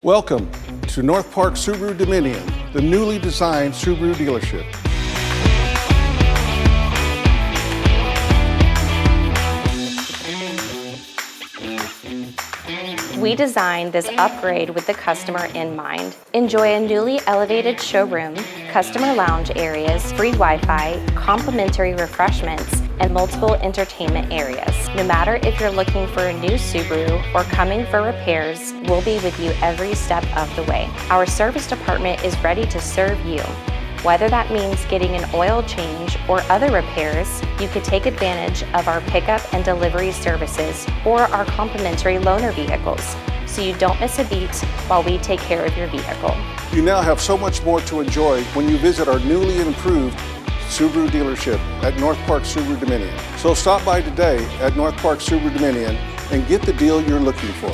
Welcome to North Park Subaru Dominion, the newly designed Subaru dealership. We designed this upgrade with the customer in mind. Enjoy a newly elevated showroom, customer lounge areas, free Wi-Fi, complimentary refreshments, and multiple entertainment areas. No matter if you're looking for a new Subaru or coming for repairs, we'll be with you every step of the way. Our service department is ready to serve you. Whether that means getting an oil change or other repairs, you could take advantage of our pickup and delivery services or our complimentary loaner vehicles, so you don't miss a beat while we take care of your vehicle. You now have so much more to enjoy when you visit our newly improved Subaru dealership at North Park Subaru Dominion. So stop by today at North Park Subaru Dominion and get the deal you're looking for.